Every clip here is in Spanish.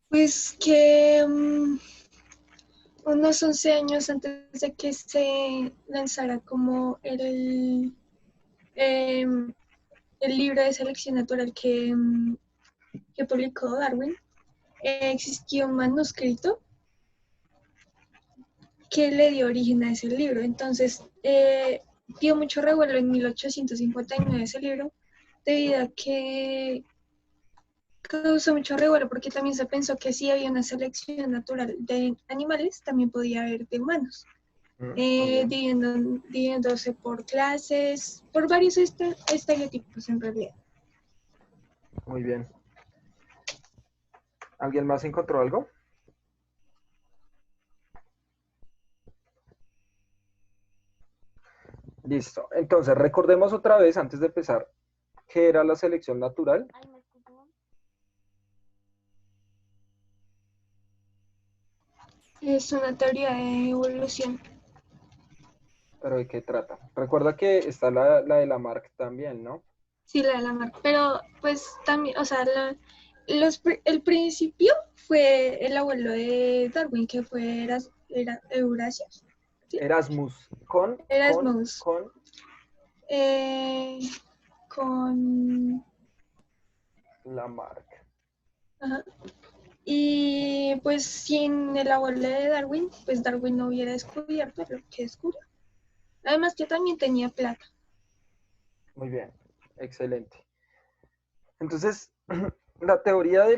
Pues que unos 11 años antes de que se lanzara como el libro de selección natural que publicó Darwin, existió un manuscrito que le dio origen a ese libro. Entonces, dio mucho revuelo en 1859 ese libro, debido a que causó mucho revuelo porque también se pensó que si había una selección natural de animales, también podía haber de humanos, Muy bien, dividiéndose por clases, por varios estereotipos en realidad. muy bien. ¿Alguien más encontró algo? Listo. Entonces, recordemos otra vez, antes de empezar, qué era la selección natural. Es una teoría de evolución. Pero ¿de qué trata? Recuerda que está la de Lamarck también, ¿no? Sí, la de la marca. Pero pues también, o sea, el principio fue el abuelo de Darwin, que fue Eurasia, ¿sí? Erasmus Erasmus. con Eh, con... Lamarck. Ajá. Y pues sin el abuelo de Darwin, pues Darwin no hubiera descubierto lo que descubrió. Además que también tenía plata. Muy bien, excelente. Entonces, la teoría de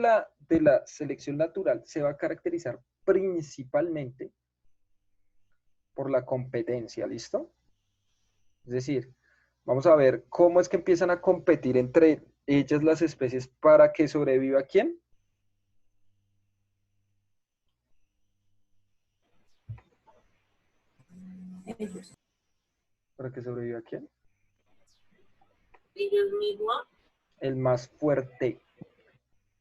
la selección natural se va a caracterizar principalmente por la competencia, ¿listo? Es decir, vamos a ver cómo es que empiezan a competir entre ellas las especies para que sobreviva quién. Ellos. Para que sobreviva quién. Ellos mismos. El más fuerte.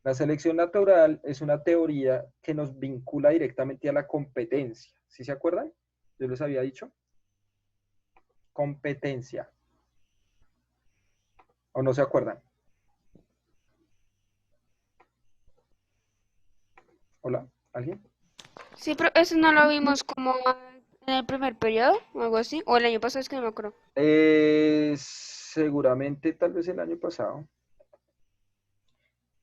La selección natural es una teoría que nos vincula directamente a la competencia. ¿Sí se acuerdan? Yo les había dicho. Competencia. ¿O no se acuerdan? Hola, ¿alguien? Sí, pero eso no lo vimos como en el primer periodo o algo así. O el año pasado, es que no me acuerdo. Seguramente tal vez el año pasado.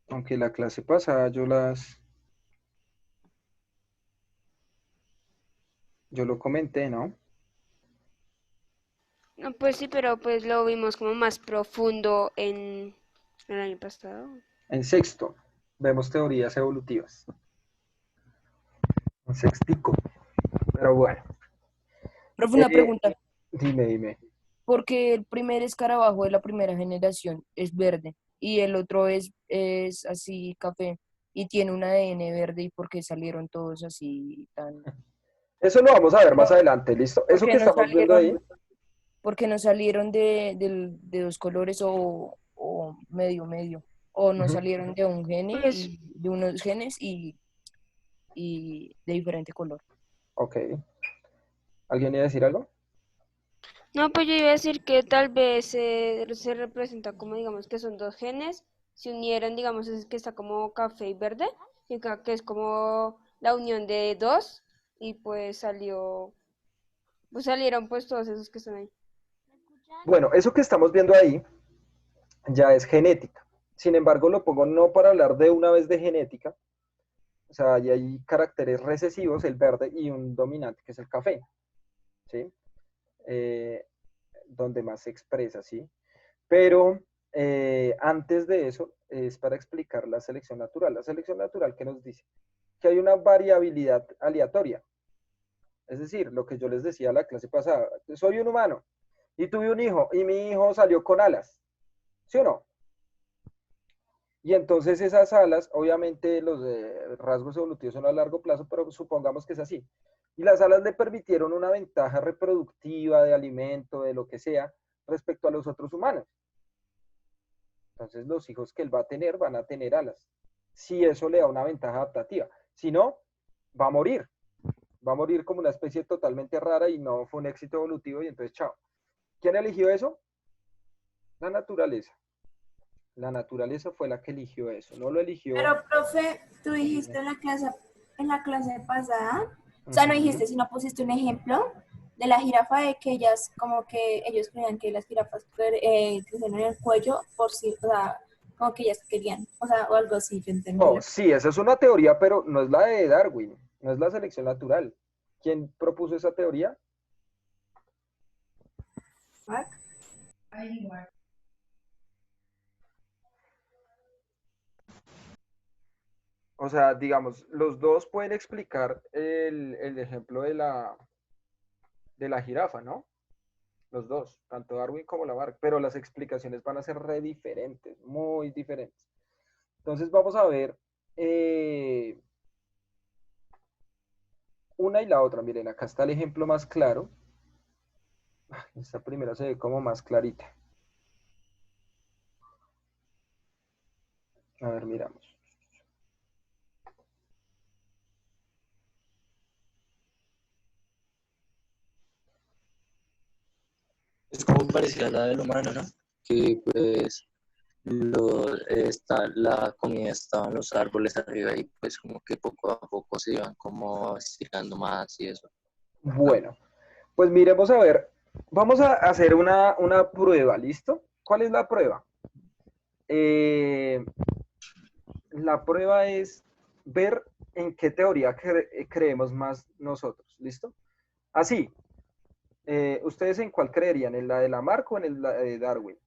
Aunque la clase pasada yo lo comenté, ¿no? No, pues sí, pero pues lo vimos como más profundo en el año pasado. En sexto, vemos teorías evolutivas. En sextico. Pero bueno. Profe, una Eh, pregunta. dime. Porque el primer escarabajo de la primera generación es verde y el otro es así café y tiene un ADN verde y por qué salieron todos así tan... Eso lo vamos a ver más Pero, adelante, ¿listo? ¿por Eso qué que no estamos viendo ahí, salieron, por qué no salieron de dos colores o medio? O no ujú, salieron de un gene Pues, y de unos genes y de diferente color. ok. ¿Alguien iba a decir algo? no, pues yo iba a decir que tal vez se representa como digamos que son dos genes, se unieron, digamos, es que está como café y verde, y que es como la unión de dos, y pues salieron pues todos esos que están ahí. Bueno, eso que estamos viendo ahí ya es genética. Sin embargo, lo pongo no para hablar de una vez de genética. O sea, ahí hay caracteres recesivos, el verde, y un dominante, que es el café. ¿Sí? Eh, donde más se expresa, ¿sí? Pero antes de eso es para explicar la selección natural. La selección natural, ¿qué nos dice? Que hay una variabilidad aleatoria. Es decir, lo que yo les decía la clase pasada, soy un humano y tuve un hijo y mi hijo salió con alas, ¿sí o no? Y entonces esas alas, obviamente los rasgos evolutivos son a largo plazo, pero supongamos que es así. Y las alas le permitieron una ventaja reproductiva de alimento, de lo que sea, respecto a los otros humanos. Entonces los hijos que él va a tener van a tener alas. Si eso le da una ventaja adaptativa. Si no, va a morir. Va a morir como una especie totalmente rara y no fue un éxito evolutivo y entonces chao. ¿Quién eligió eso? La naturaleza. La naturaleza fue la que eligió eso, no lo eligió. Pero, profe, tú dijiste en la clase pasada, o sea, no dijiste, sino pusiste un ejemplo de la jirafa, de que ellas, como que ellos creían que las jirafas crecían en el cuello por sí, o sea, como que ellas querían, o sea, o algo así, yo entendí. No, sí, esa es una teoría, pero no es la de Darwin, no es la selección natural. ¿Quién propuso esa teoría? ¿Mark? O sea, digamos, los dos pueden explicar el ejemplo de la jirafa, ¿no? Los dos, tanto Darwin como Lamarck, pero las explicaciones van a ser re diferentes, muy diferentes. Entonces vamos a ver una y la otra. Miren, acá está el ejemplo más claro. Esta primera se ve como más clarita. A ver, miramos. Es como parecida a la del humano, ¿no? Que pues la comida estaba en los árboles arriba y pues como que poco a poco se iban como estirando más y eso. Bueno, pues miremos a ver. Vamos a hacer una prueba, ¿listo? ¿Cuál es la prueba? La prueba es ver en qué teoría creemos más nosotros, ¿listo? Así, ¿ustedes en cuál creerían? ¿En la de Lamarck o en la de Darwin?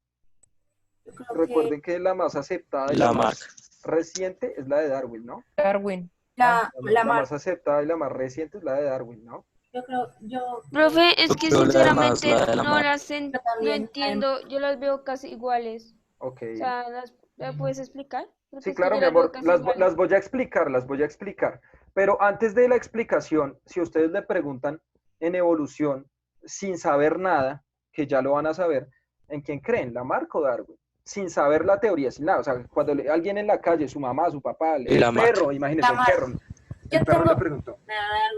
Recuerden que la más aceptada y la más reciente es la de Darwin, ¿no? Darwin. La más aceptada y la más reciente es la de Darwin, ¿no? Profe, es que Yo sinceramente la de no Lamarck. las no entiendo, yo las veo casi iguales. Ok. O sea, ¿las puedes explicar? Porque Sí, es que claro, yo mi las veo amor, casi las iguales. voy a explicar. Pero antes de la explicación, si ustedes le preguntan en evolución, sin saber nada, que ya lo van a saber, ¿en quién creen? ¿Lamarck o Darwin? Sin saber la teoría, sin nada. O sea, cuando alguien en la calle, su mamá, su papá, el perro, imagínense, el perro. El perro le preguntó.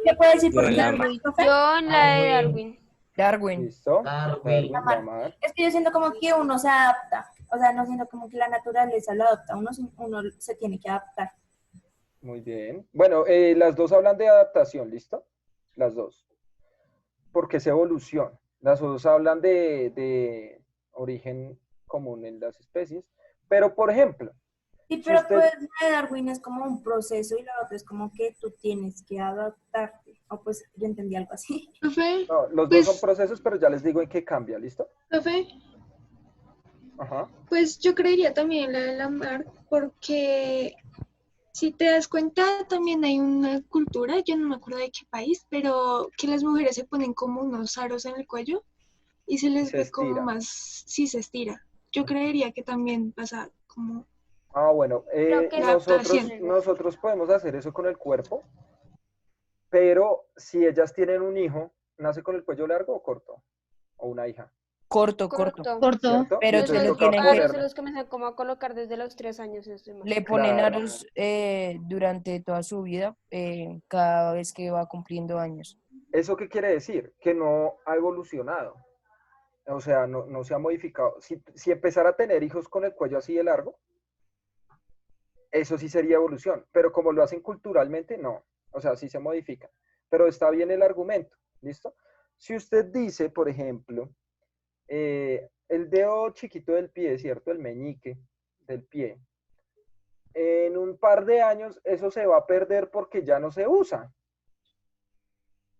¿Qué puede decir por Darwin. profe? Yo en la de Darwin. Darwin. ¿Listo? Darwin. Lamarck. Es que yo siento como que uno se adapta, o sea, no siento como que la naturaleza lo adopta, uno se tiene que adaptar. Muy bien. Bueno, las dos hablan de adaptación, ¿listo? Las dos. Porque es evolución. Las dos hablan de origen común en las especies. Pero, por ejemplo, Sí, si pero usted... pues la de Darwin es como un proceso y la otra es como que tú tienes que adaptarte. O pues yo entendí algo así. Profe, No, los pues, dos son procesos, pero ya les digo en qué cambia, ¿listo? profe, Ajá. pues yo creería también la de Lamarck, porque si te das cuenta, también hay una cultura, yo no me acuerdo de qué país, pero que las mujeres se ponen como unos aros en el cuello y se les Se ve como estira. más, sí se estira. Yo creería que también pasa como Ah, bueno, Creo que la adaptación. nosotros podemos hacer eso con el cuerpo, pero si ellas tienen un hijo, ¿nace con el cuello largo o corto? ¿O una hija? Corto. Corto. ¿Cierto? Pero Y Los entonces se le de toca tienen que, aros, ponerle. los que me como a colocar desde los 3 años, si no estoy mal. le ponen Claro. aros durante toda su vida, cada vez que va cumpliendo años. ¿Eso qué quiere decir? Que no ha evolucionado. O sea, no se ha modificado. Si empezara a tener hijos con el cuello así de largo, eso sí sería evolución. Pero como lo hacen culturalmente, no. O sea, sí se modifica. Pero está bien el argumento. ¿Listo? Si usted dice, por ejemplo, el dedo chiquito del pie, ¿cierto? El meñique del pie. En un par de años eso se va a perder porque ya no se usa.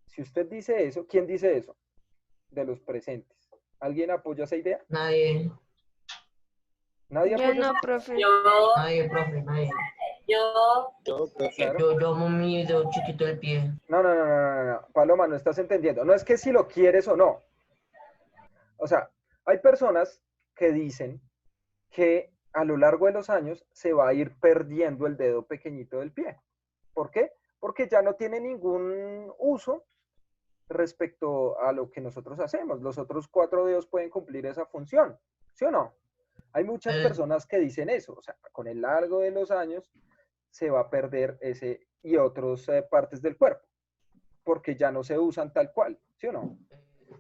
Si usted dice eso, ¿quién dice eso? De los presentes. ¿Alguien apoya esa idea? Nadie. ¿Nadie Yo apoya no, esa idea? profe. Nadie, profe, nadie. Claro. Yo amo mi dedo chiquito del pie. No. Paloma, no estás entendiendo. No es que si lo quieres o no. O sea, hay personas que dicen que a lo largo de los años se va a ir perdiendo el dedo pequeñito del pie. ¿Por qué? Porque ya no tiene ningún uso respecto a lo que nosotros hacemos. Los otros 4 dedos pueden cumplir esa función, ¿sí o no? Hay muchas personas que dicen eso, o sea, con el largo de los años se va a perder ese y otras partes del cuerpo, porque ya no se usan tal cual, ¿sí o no?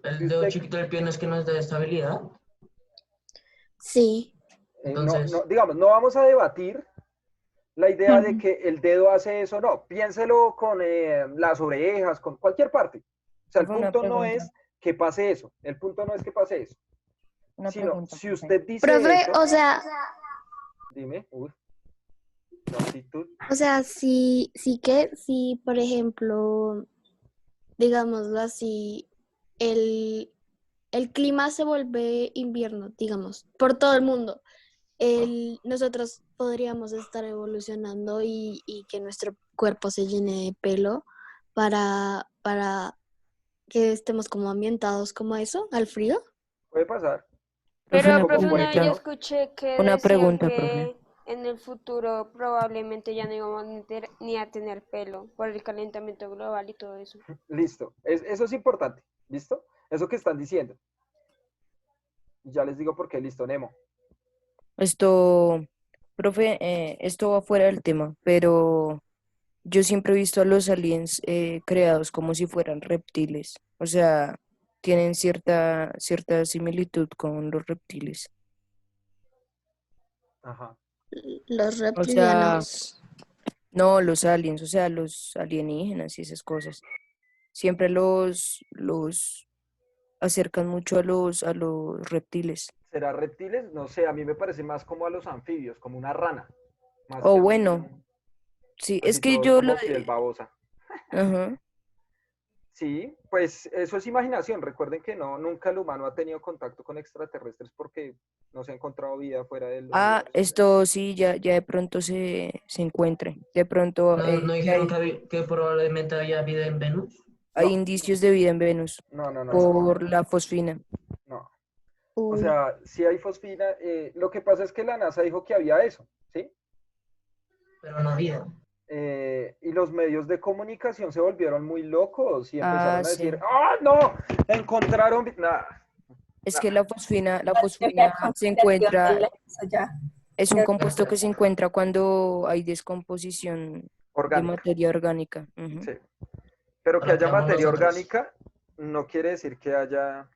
El dedo chiquito del pie no es que nos dé estabilidad. Sí. Entonces, digamos, no vamos a debatir la idea de que el dedo hace eso, no, piénselo con las orejas, con cualquier parte. O sea, el Fue una punto no pregunta. es que pase eso, el punto no es que pase eso, Una sino pregunta, si profe. usted dice Profe, eso, o sea, dime, la actitud, si, por ejemplo, digámoslo así, el clima se vuelve invierno, digamos, por todo el mundo. Nosotros podríamos estar evolucionando y que nuestro cuerpo se llene de pelo para que estemos como ambientados como a eso, al frío. puede pasar. Profe, Pero, una profe, una pregunta. vez yo escuché que Una decían pregunta, que profe. en el futuro probablemente ya no íbamos ni a tener pelo por el calentamiento global y todo eso. Listo, eso es importante, ¿listo? Eso que están diciendo. Ya les digo por qué, listo, Nemo. Esto, profe, esto va fuera del tema, pero yo siempre he visto a los aliens creados como si fueran reptiles. O sea, tienen cierta similitud con los reptiles. Ajá. Los O sea, reptilianos. no, los aliens, o sea, los alienígenas y esas cosas. Siempre los acercan mucho a los reptiles. ¿Será reptiles? No sé, a mí me parece más como a los anfibios, como una rana, más O que bueno, sí, es así que todos yo como piel babosa. Ajá. Sí, pues eso es imaginación. Recuerden que nunca el humano ha tenido contacto con extraterrestres porque no se ha encontrado vida fuera del Ah, universo. esto sí, ya de pronto se encuentre. De pronto ¿no dijeron que probablemente haya vida en Venus? hay No, indicios de vida en Venus no. por la fosfina. No. O Uy, sea, si hay fosfina, lo que pasa es que la NASA dijo que había eso, ¿sí? Pero no vida. Y los medios de comunicación se volvieron muy locos y Ah, empezaron a sí. decir, ¡ah, no! Encontraron... Nada, Es que nada. la Teoría fosfina de se conspiración encuentra, de eso ya. es un compuesto que se encuentra cuando hay descomposición de Orgánica, materia orgánica. Ujú. sí. Pero que Lo haya creamos materia nosotros. orgánica no quiere decir que haya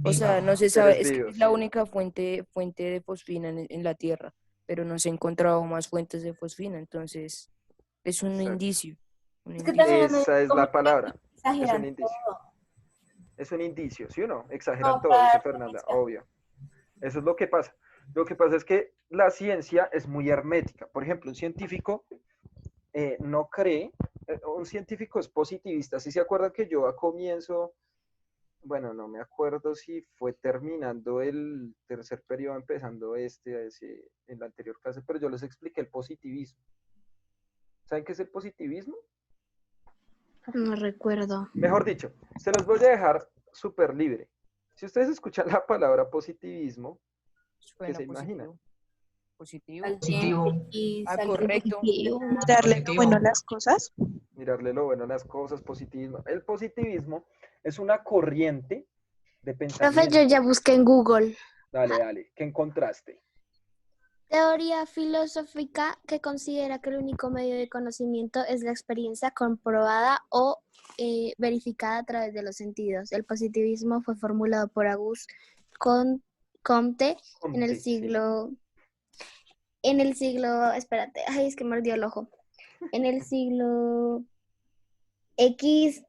O sea, Vida. no se seres sabe, es que es vivos. la única fuente de fosfina en la Tierra, pero no se han encontrado más fuentes de fosfina, entonces es un Exacto. indicio, un Es que indicio. también los medios Esa de es la comunicación palabra. Es un exageran indicio. todo. Es un indicio, ¿sí o no? Exageran No, todo, dice claro, Fernanda, exageran. obvio. Eso es lo que pasa. Lo que pasa es que la ciencia es muy hermética. Por ejemplo, un científico no cree, un científico es positivista. ¿Sí se acuerdan que yo a comienzo, bueno, no me acuerdo si fue terminando el tercer periodo, empezando en la anterior clase, pero yo les expliqué el positivismo. ¿Saben qué es el positivismo? no recuerdo. Mejor dicho, se los voy a dejar súper libre. Si ustedes escuchan la palabra positivismo, ¿qué Suena se imaginan? positivo. Positivo. Y Ah, salir correcto. Darle lo bueno a Positivo. las cosas. Mirarle lo bueno a las cosas, positivismo. El positivismo es una corriente de Profe, yo ya pensamiento. busqué en Google. Dale, ¿qué encontraste? Teoría filosófica que considera que el único medio de conocimiento es la experiencia comprobada o verificada a través de los sentidos. El positivismo fue formulado por Auguste Comte en el siglo, espérate, ay, es que me ardió el ojo. En el siglo X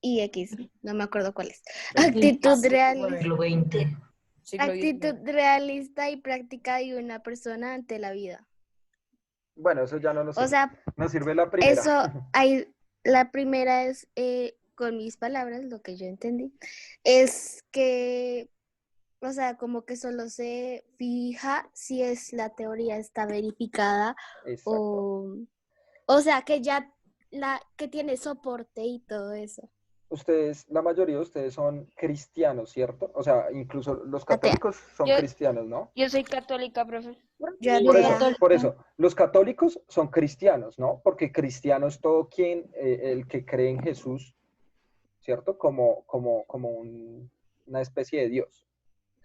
y X, no me acuerdo cuál es. Actitud realista. Siglo XX. Siglo Actitud XIX. realista y práctica de una persona ante la vida. Bueno, eso ya no nos O sirve. sea, Nos sirve la primera. eso hay, la primera es, con mis palabras, lo que yo entendí, es que, o sea, como que solo se fija si es la teoría está verificada Exacto. o sea, que ya que tiene soporte y todo eso. Ustedes, la mayoría de ustedes son cristianos, ¿cierto? O sea, incluso los Atea. católicos son Yo, cristianos, ¿no? yo soy católica, profe. Yo Por atea. eso, los católicos son cristianos, ¿no? Porque cristiano es todo el que cree en Jesús, ¿cierto? Como una especie de Dios,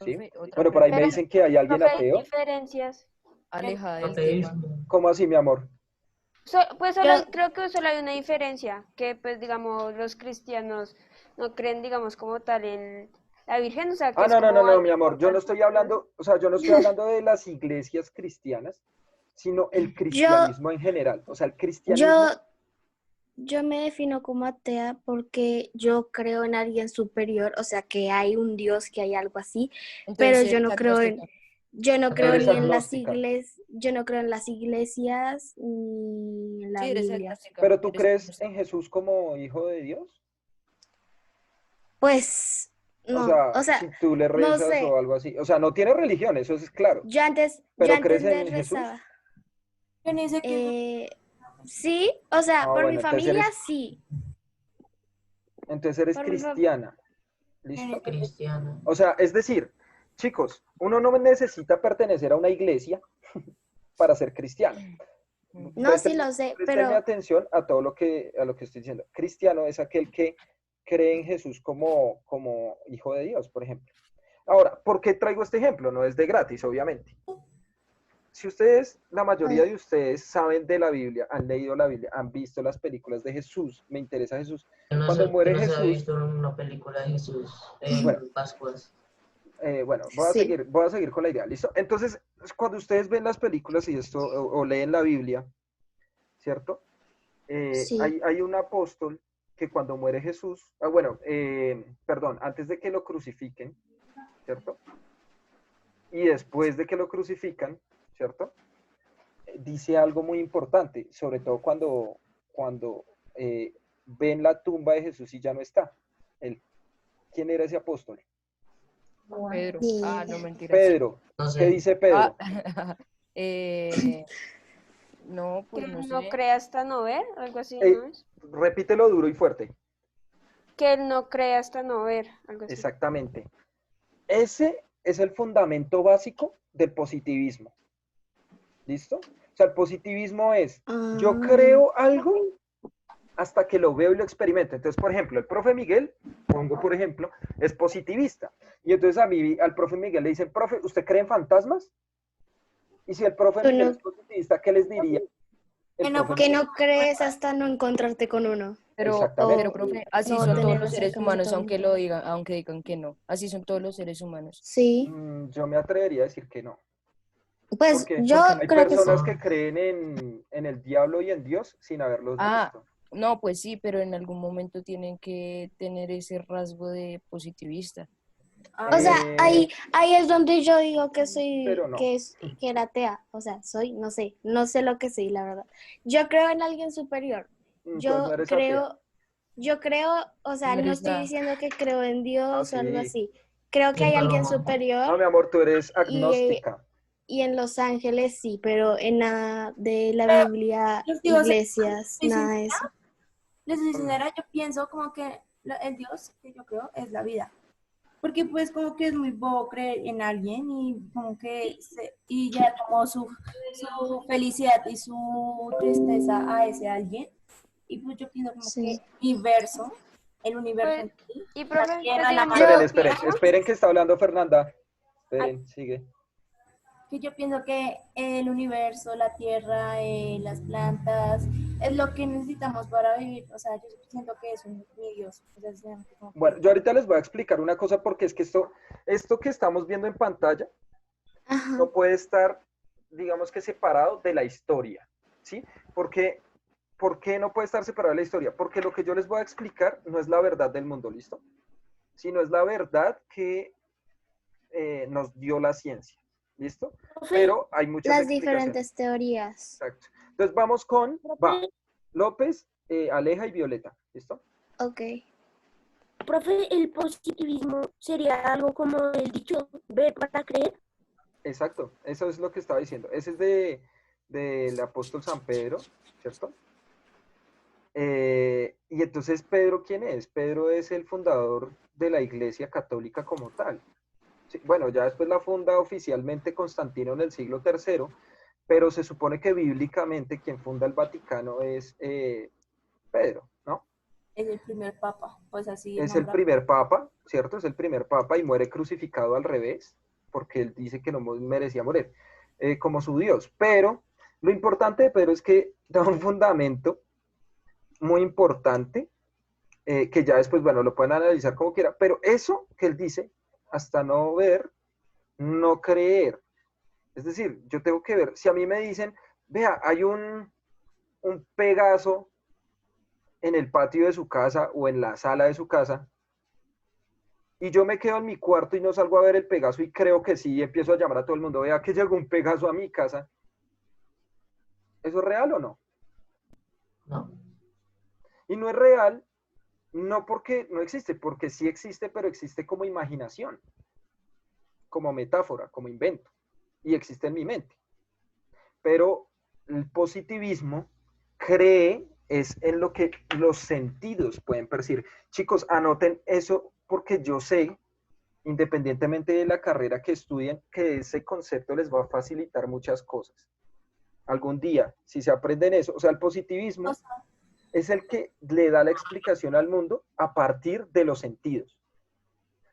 ¿sí? Profe, otra Bueno, por ahí me Pero, pregunta dicen que hay alguien profe, hay ateo. diferencias. alejada del tema. Ateísmo. ¿Cómo así, mi amor? Pues Yo, creo que solo hay una diferencia, que pues digamos los cristianos no creen digamos como tal la Virgen, o sea, que Ah, es no, no, no, como no, algo mi amor, yo no importante. estoy hablando, o sea, yo no estoy hablando de las iglesias cristianas, sino el Yo, cristianismo en general. O sea, el yo, cristianismo, yo me defino como atea porque yo creo en alguien superior, o sea, que hay un Dios, que hay algo así, pero Entonces, eres agnóstica. yo no creo eres ni en las agnóstica. yo no creo en las iglesias ni en la Sí, eres Biblia. agnóstica. pero ¿tú Eres crees agnóstica. en Jesús como hijo de Dios? Pues O no, sea, o sea, si tú le no rezas o sé. algo así. O sea, no tienes religión, eso es claro. Yo ¿Pero crees antes le en Jesús? rezaba. Yo ni sé qué Sí, o sea, Ah, por mi bueno, familia sí. entonces eres Por mi fa- cristiana. yo ni ¿Listo? sé qué- Cristiana. O sea, es decir, chicos, uno no necesita pertenecer a una iglesia para ser cristiano. No, sí lo sé, Préstenme pero atención a lo que estoy diciendo. Cristiano es aquel que cree en Jesús como hijo de Dios, por ejemplo. Ahora, ¿por qué traigo este ejemplo? No es de gratis, obviamente. Si ustedes, la mayoría de ustedes saben de la Biblia, han leído la Biblia, han visto las películas de Jesús, me interesa Jesús. Cuando Que muere no se ha Jesús, visto una película de Jesús en bueno, Pascuas. bueno, sí. voy a seguir con la idea, ¿listo? Entonces, cuando ustedes ven las películas y esto, o leen la Biblia, ¿cierto? Sí. Hay un apóstol que cuando muere Jesús, bueno, perdón, antes de que lo crucifiquen, ¿cierto? Y después de que lo crucifican, ¿cierto? Dice algo muy importante, sobre todo cuando ven la tumba de Jesús y ya no está. Él, ¿quién era ese apóstol? Pedro. Ni Ah, no, idea. mentiras. Pedro. No ¿Qué sé. dice Ah, Pedro? eh, no, Que pues no él no sé. cree hasta no ver, algo así, ¿no es? Repítelo duro y fuerte. Que él no cree hasta no ver, algo así. Exactamente. Ese es el fundamento básico del positivismo. ¿Listo? O sea, el positivismo es, yo Ah, creo algo hasta que lo veo y lo experimento. Entonces, por ejemplo, el profe Miguel, pongo por ejemplo, es positivista. Y entonces al profe Miguel le dicen, profe, ¿usted cree en fantasmas? Y si el profe tú Miguel no, es positivista, ¿qué les diría? que El no, profe que Miguel. no crees hasta no encontrarte con uno Pero, Exactamente. profe, así o son todos tener los seres acercamiento humanos, a uno. aunque digan que no. Así son todos los seres humanos. Sí, Yo me atrevería a decir que no. pues Porque yo ¿Por qué no? hay creo que sí. personas que creen en el diablo y en Dios sin haberlos Ah, visto. no, pues sí, pero en algún momento tienen que tener ese rasgo de positivista. O sea, Eh, ahí es donde yo digo que soy, pero no. que era atea. O sea, no sé lo que soy, la verdad. Yo creo en alguien superior. Entonces no eres atea. Yo creo, o sea, No no eres estoy nada. diciendo que creo en Ah, Dios o algo sí. así. Creo que Yo hay alguien Paloma. No, superior mi amor, tú eres y, agnóstica. y en Los Ángeles sí, pero en nada de la Biblia, Les digo, iglesias, soy nada de sincera, eso. les soy sincera, yo pienso como que el Dios que yo creo es la vida. Porque pues como que es muy bobo creer en alguien y como que y ya como su felicidad y su tristeza a ese alguien. Y pues yo pienso como que Sí. el universo Pues, en sí, y la profe, pues tierra, la digamos, Esperen, madre yo esperen, pienso esperen que está hablando Fernanda. Esperen, sigue. que yo pienso que el universo, la tierra, las plantas, es lo que necesitamos para vivir. O sea, yo siento que es mi Dios. O sea, simplemente como Bueno, yo ahorita les voy a explicar una cosa porque es que esto que estamos viendo en pantalla Ajá. no puede estar, digamos que separado de la historia, ¿sí? Porque, ¿por qué no puede estar separado de la historia? Porque lo que yo les voy a explicar no es la verdad del mundo, ¿listo? Sino es la verdad que nos dio la ciencia, ¿listo? Pero hay muchas Las explicaciones. diferentes teorías. Exacto. Entonces vamos con López, Aleja y Violeta, ¿listo? Ok. Profe, el positivismo sería algo como el dicho, ver para creer. Exacto, eso es lo que estaba diciendo. Ese es del apóstol San Pedro, ¿cierto? Y entonces, ¿Pedro quién es? Pedro es el fundador de la Iglesia Católica como tal. Sí, bueno, ya después la funda oficialmente Constantino en el siglo III, pero se supone que bíblicamente quien funda el Vaticano es Pedro, ¿no? es el primer papa, pues así Es el nombra. primer papa, ¿cierto? Es el primer papa y muere crucificado al revés, porque él dice que no merecía morir, como su Dios. Pero lo importante de Pedro es que da un fundamento muy importante, que ya después, bueno, lo pueden analizar como quiera, pero eso que él dice hasta no ver, no creer. Es decir, yo tengo que ver, si a mí me dicen, vea, hay un Pegaso en el patio de su casa o en la sala de su casa, y yo me quedo en mi cuarto y no salgo a ver el Pegaso y creo que sí, y empiezo a llamar a todo el mundo, vea que llegó un Pegaso a mi casa, ¿eso es real o no? No. Y no es real, no porque no existe, porque sí existe, pero existe como imaginación, como metáfora, como invento, y existe en mi mente. Pero el positivismo cree es en lo que los sentidos pueden percibir. Chicos, anoten eso porque yo sé, independientemente de la carrera que estudien, que ese concepto les va a facilitar muchas cosas. Algún día, si se aprenden eso, o sea, el positivismo es el que le da la explicación al mundo a partir de los sentidos.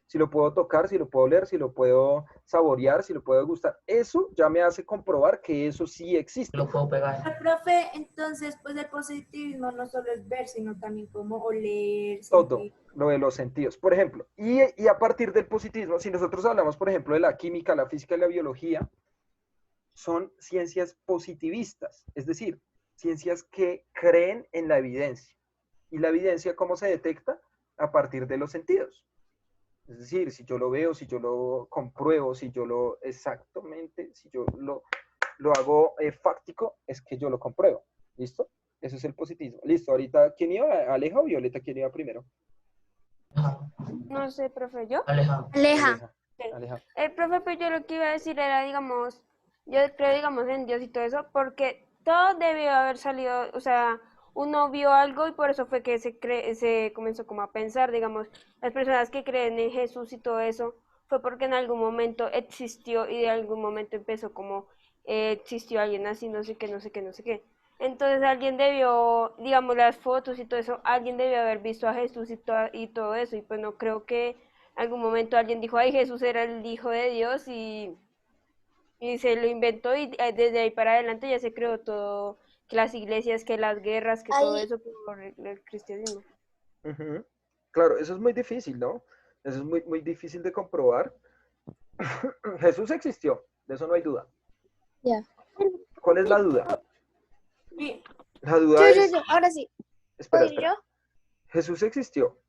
Si lo puedo tocar, si lo puedo leer, si lo puedo saborear, si lo puedo gustar, eso ya me hace comprobar que eso sí existe. Lo puedo pegar. Pero, profe, entonces, pues el positivismo no solo es ver, sino también como oler, Todo, sentir. lo de los sentidos. Por ejemplo, y a partir del positivismo, si nosotros hablamos, por ejemplo, de la química, la física y la biología, son ciencias positivistas, es decir, ciencias que creen en la evidencia. ¿Y la evidencia cómo se detecta? A partir de los sentidos. Es decir, si yo lo veo, si yo lo compruebo, si yo lo exactamente, si yo lo hago fáctico, es que yo lo compruebo. ¿Listo? Eso es el positivismo. Listo, ahorita, ¿quién iba? ¿Aleja o Violeta? ¿Quién iba primero? No sé, profe, ¿yo? Aleja. Aleja. Aleja. Profe, pues yo lo que iba a decir era, digamos, yo creo, digamos, en Dios y todo eso, porque todo debió haber salido, o sea, uno vio algo y por eso fue que se comenzó como a pensar, digamos, las personas que creen en Jesús y todo eso, fue porque en algún momento existió y de algún momento empezó como, existió alguien así, no sé qué, no sé qué, no sé qué. Entonces alguien debió, digamos, las fotos y todo eso, alguien debió haber visto a Jesús y todo eso, y pues no creo que en algún momento alguien dijo, ay, Jesús era el Hijo de Dios y se lo inventó y desde ahí para adelante ya se creó todo, que las iglesias, que las guerras, que todo Ahí, eso por el cristianismo. Uh-huh. Claro, eso es muy difícil, ¿no? Eso es muy, muy difícil de comprobar. Jesús existió, de eso no hay duda. ya. ¿Cuál es la duda? Sí. La duda es... Ahora sí. Espera, ¿Puedo ir espera. yo? Jesús existió.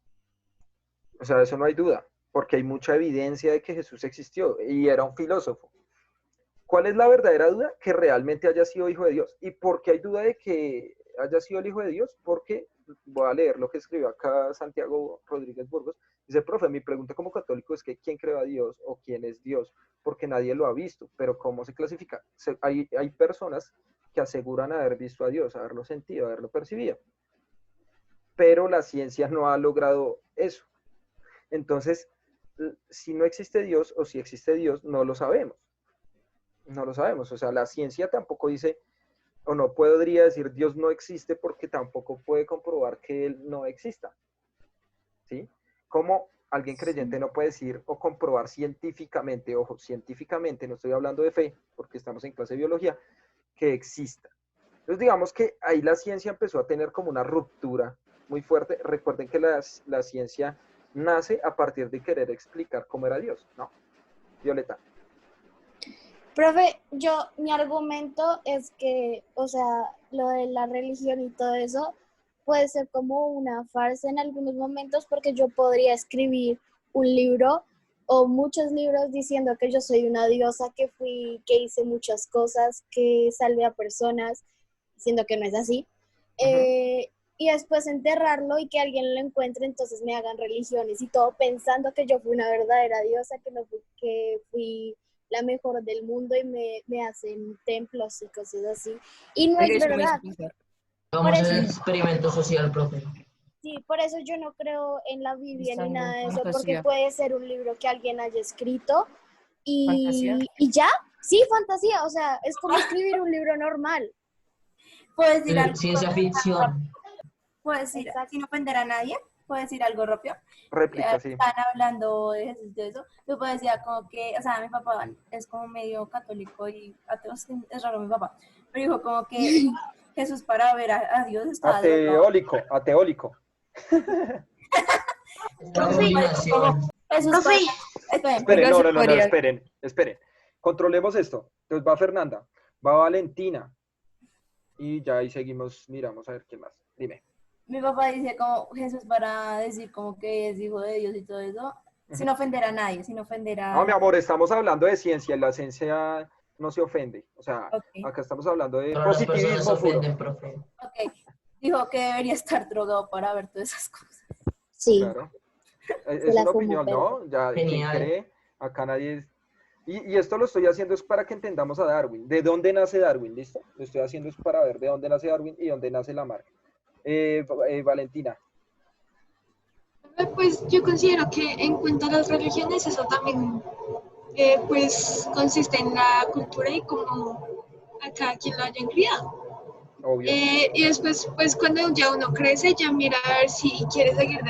O sea, de eso no hay duda, porque hay mucha evidencia de que Jesús existió y era un filósofo. ¿Cuál es la verdadera duda? Que realmente haya sido hijo de Dios. ¿Y por qué hay duda de que haya sido el hijo de Dios? Porque, voy a leer lo que escribió acá Santiago Rodríguez Burgos. Dice, profe, mi pregunta como católico es que ¿quién creó a Dios o quién es Dios? Porque nadie lo ha visto, pero ¿cómo se clasifica? Hay personas que aseguran haber visto a Dios, haberlo sentido, haberlo percibido. Pero la ciencia no ha logrado eso. Entonces, si no existe Dios o si existe Dios, no lo sabemos. No lo sabemos. O sea, la ciencia tampoco dice, o no podría decir Dios no existe porque tampoco puede comprobar que Él no exista. ¿Sí? Como alguien creyente no puede decir o comprobar científicamente, ojo, científicamente, no estoy hablando de fe, porque estamos en clase de biología, que exista. Entonces, digamos que ahí la ciencia empezó a tener como una ruptura muy fuerte. Recuerden que la ciencia nace a partir de querer explicar cómo era Dios, ¿no? Violeta. Profe, mi argumento es que, o sea, lo de la religión y todo eso puede ser como una farsa en algunos momentos porque yo podría escribir un libro o muchos libros diciendo que yo soy una diosa, que hice muchas cosas, que salvé a personas, diciendo que no es así. Y después enterrarlo y que alguien lo encuentre, entonces me hagan religiones y todo pensando que yo fui una verdadera diosa, que fui la mejor del mundo y me hacen templos y cosas así. Y no es verdad. Vamos a hacer el experimento social, profe. Sí, por eso yo no creo en la Biblia ni nada de eso, porque fantasía. puede ser un libro que alguien haya escrito ¿Fantasía? y ya, sí, fantasía, o sea, es como escribir un libro normal. ¿Puedo decir algo? Ciencia ficción. ¿Puedo decir, Exacto. sin ofender a nadie? ¿Puedo decir algo rápido? Réplica, sí. Están hablando de Jesús de eso. Yo puedo decir como que, o sea, mi papá es como medio católico y ateo, es raro mi papá, pero dijo como que Jesús para ver a Dios estaba drogado. Ateólico. Es una Profe, combinación. Eso es profe, esperen, Esperen, Oiga, no, María, esperen. Controlemos esto. Entonces va Fernanda, va Valentina y ya ahí seguimos, miramos a ver quién más. Dime. mi papá dice como Jesús para decir como que es hijo de Dios y todo eso, sin Ujú. ofender a nadie, sin ofender No, mi a... amor, estamos hablando de ciencia y la ciencia no se ofende. O sea, Ok, acá estamos hablando de Todas las personas se positivismo puro. ofenden, profe. ok. Dijo que debería estar drogado para ver todas esas cosas. Sí, Claro. se Es la una fumo, opinión, pero ¿no? Ya, quien Genial. cree, acá nadie es... Y esto lo estoy haciendo es para que entendamos a Darwin. ¿De dónde nace Darwin? ¿Listo? Lo estoy haciendo es para ver de dónde nace Darwin y dónde nace la marca. Valentina. Pues yo considero que en cuanto a las religiones, eso también pues consiste en la cultura y como a cada quien lo hayan criado. Obvio. Y después, pues cuando ya uno crece, ya mira a ver si quiere seguir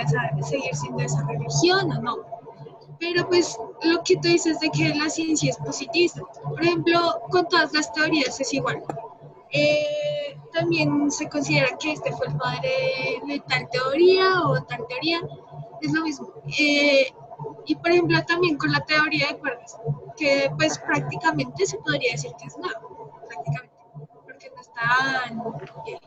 siendo esa religión o no. Pero pues lo que tú dices de que la ciencia es positivista, por ejemplo, con todas las teorías es igual. También se considera que este fue el padre de tal teoría o tal teoría, es lo mismo. Y por ejemplo también con la teoría de cuerdas, que pues prácticamente se podría decir que es nueva, prácticamente, porque no es tan bien,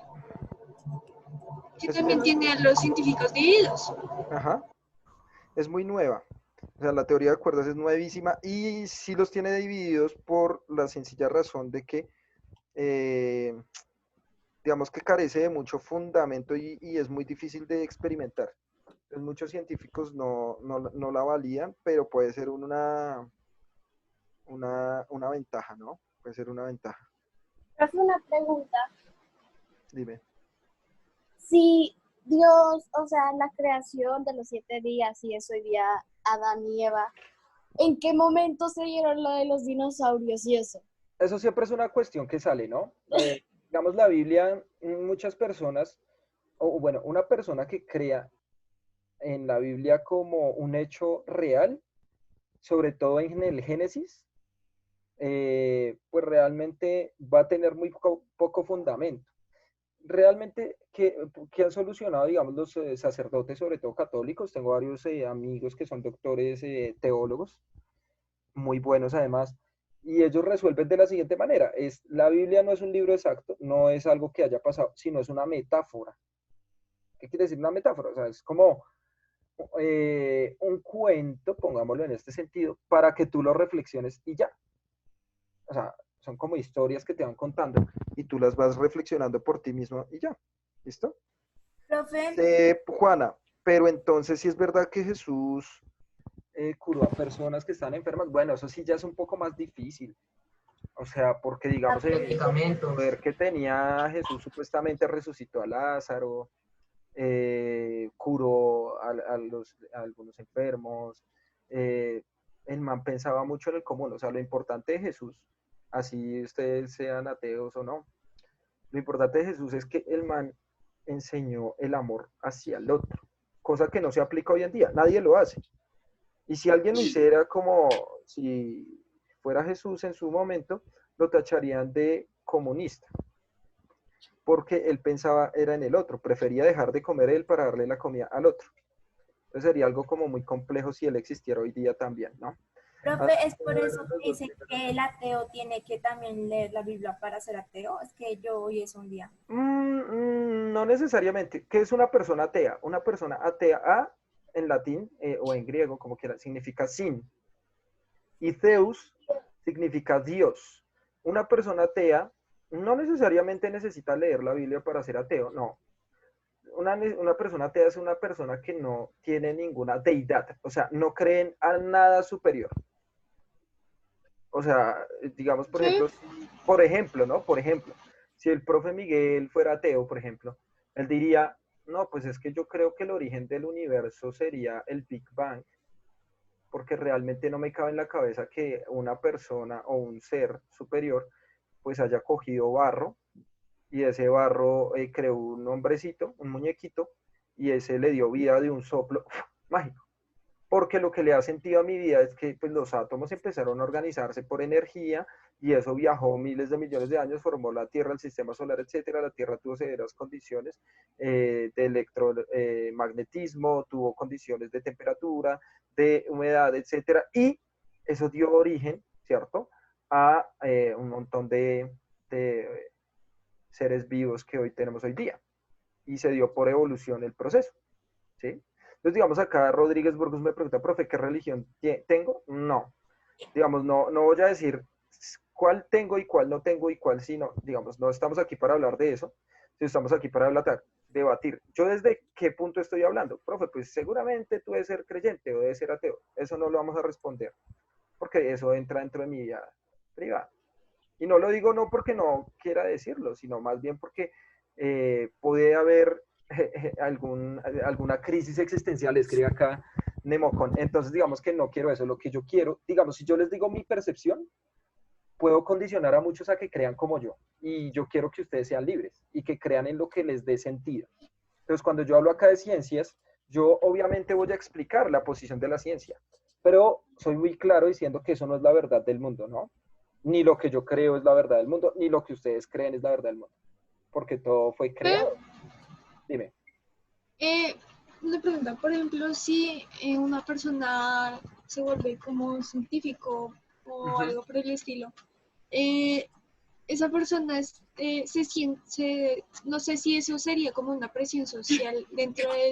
que también Es, tiene a los científicos divididos. ajá, es muy nueva. O sea, la teoría de cuerdas es nuevísima y sí los tiene divididos por la sencilla razón de que, eh, digamos que carece de mucho fundamento y es muy difícil de experimentar. Entonces, muchos científicos no la validan, pero puede ser una ventaja, ¿no? Puede ser una ventaja. profe, una pregunta. Dime. Si Dios, o sea, la creación de los 7 días y eso, y día Adán y Eva, ¿en qué momento se dieron lo de los dinosaurios y eso? Eso siempre es una cuestión que sale, ¿no? Digamos, la Biblia, muchas personas, o bueno, una persona que crea en la Biblia como un hecho real, sobre todo en el Génesis, pues realmente va a tener muy poco fundamento. Realmente, ¿qué han solucionado, digamos, los sacerdotes, sobre todo católicos? Tengo varios amigos que son doctores teólogos, muy buenos además, y ellos resuelven de la siguiente manera. La Biblia no es un libro exacto, no es algo que haya pasado, sino es una metáfora. ¿Qué quiere decir una metáfora? O sea, es como un cuento, pongámoslo en este sentido, para que tú lo reflexiones y ya. O sea, son como historias que te van contando y tú las vas reflexionando por ti mismo y ya. ¿Listo? Profe, Juana, pero entonces si es verdad que Jesús curó a personas que están enfermas, bueno, eso sí ya es un poco más difícil. O sea, porque digamos el Medicamentos. poder que tenía Jesús supuestamente resucitó a Lázaro, curó a algunos enfermos. El man pensaba mucho en el común, o sea, lo importante de Jesús, así ustedes sean ateos o no, lo importante de Jesús es que el man enseñó el amor hacia el otro, cosa que no se aplica hoy en día, nadie lo hace. Y si alguien lo hiciera como si fuera Jesús en su momento, lo tacharían de comunista, porque él pensaba era en el otro, prefería dejar de comer él para darle la comida al otro. Entonces sería algo como muy complejo si él existiera hoy día también, ¿no? profe, es por eso que dice que el ateo tiene que también leer la Biblia para ser ateo. Es que yo oí eso un día. No necesariamente. ¿Qué es una persona atea? Una persona atea, en latín o en griego, como quiera, significa sin. Y Zeus significa Dios. Una persona atea no necesariamente necesita leer la Biblia para ser ateo, no. Una persona atea es una persona que no tiene ninguna deidad, o sea, no creen a nada superior. O sea, digamos, Sí. por ejemplo, ¿no? Por ejemplo, si el profe Miguel fuera ateo, por ejemplo, él diría, no, pues es que yo creo que el origen del universo sería el Big Bang, porque realmente no me cabe en la cabeza que una persona o un ser superior pues haya cogido barro y ese barro creó un hombrecito, un muñequito, y ese le dio vida de un soplo mágico. porque lo que le ha sentido a mi vida es que pues, los átomos empezaron a organizarse por energía y eso viajó miles de millones de años, formó la Tierra, el sistema solar, etcétera. La Tierra tuvo severas condiciones de electromagnetismo, tuvo condiciones de temperatura, de humedad, etcétera, y eso dio origen, ¿cierto?, a un montón de seres vivos que hoy tenemos hoy día. Y se dio por evolución el proceso, ¿sí? Entonces, digamos, acá Rodríguez Burgos me pregunta, profe, ¿qué religión tengo? No. Digamos, no voy a decir cuál tengo y cuál no tengo y cuál sí, no. Digamos, no estamos aquí para hablar de eso, estamos aquí para debatir. ¿Yo desde qué punto estoy hablando? Profe, pues seguramente tú debes ser creyente o debes ser ateo. Eso no lo vamos a responder, porque eso entra dentro de mi vida privada. Y no lo digo no porque no quiera decirlo, sino más bien porque puede haber alguna crisis existencial, escribe acá Nemocon. Entonces, digamos que no quiero eso. Lo que yo quiero, digamos, si yo les digo mi percepción, puedo condicionar a muchos a que crean como yo. Y yo quiero que ustedes sean libres y que crean en lo que les dé sentido. Entonces, cuando yo hablo acá de ciencias, yo obviamente voy a explicar la posición de la ciencia, pero soy muy claro diciendo que eso no es la verdad del mundo, ¿no? Ni lo que yo creo es la verdad del mundo, ni lo que ustedes creen es la verdad del mundo, porque todo fue creado. Dime. Una pregunta, por ejemplo, si una persona se vuelve como científico o algo por el estilo, esa persona se siente, no sé si eso sería como una presión social dentro de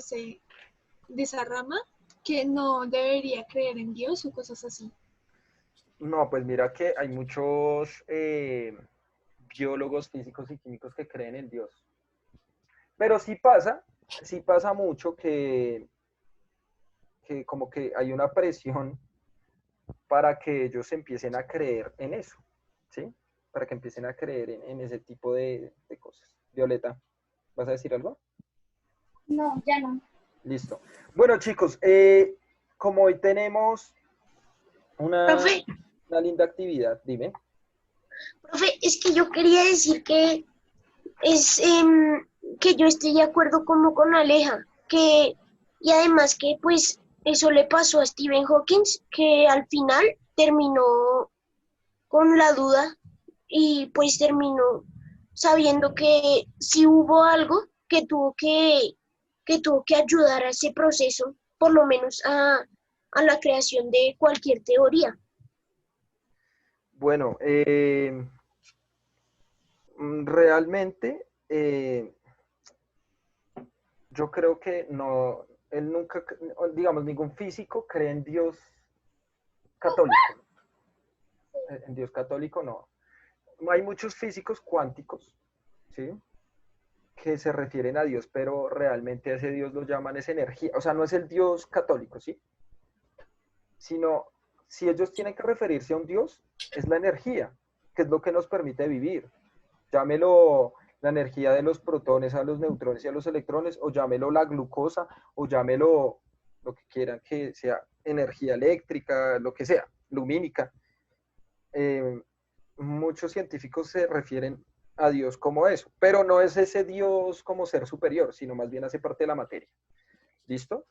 esa rama, que no debería creer en Dios o cosas así. No, pues mira que hay muchos biólogos, físicos y químicos que creen en Dios. Pero sí pasa mucho que como que hay una presión para que ellos empiecen a creer en eso, ¿sí? Para que empiecen a creer en ese tipo de cosas. Violeta, ¿vas a decir algo? No, ya no. Listo. Bueno, chicos, como hoy tenemos una linda actividad, dime. Profe, es que yo quería decir que que yo estoy de acuerdo como con Aleja, y además que pues eso le pasó a Stephen Hawking, que al final terminó con la duda y pues terminó sabiendo que sí hubo algo que tuvo que ayudar a ese proceso, por lo menos a la creación de cualquier teoría. Bueno, realmente yo creo que no, él nunca, digamos, ningún físico cree en Dios católico. En Dios católico no. Hay muchos físicos cuánticos, ¿sí?, que se refieren a Dios, pero realmente a ese Dios lo llaman esa energía. O sea, no es el Dios católico, ¿sí? Sino, si ellos tienen que referirse a un Dios, es la energía, que es lo que nos permite vivir. Llámelo la energía de los protones a los neutrones y a los electrones, o llámelo la glucosa, o llámelo lo que quieran que sea, energía eléctrica, lo que sea, lumínica. Muchos científicos se refieren a Dios como eso, pero no es ese Dios como ser superior, sino más bien hace parte de la materia. ¿Listo?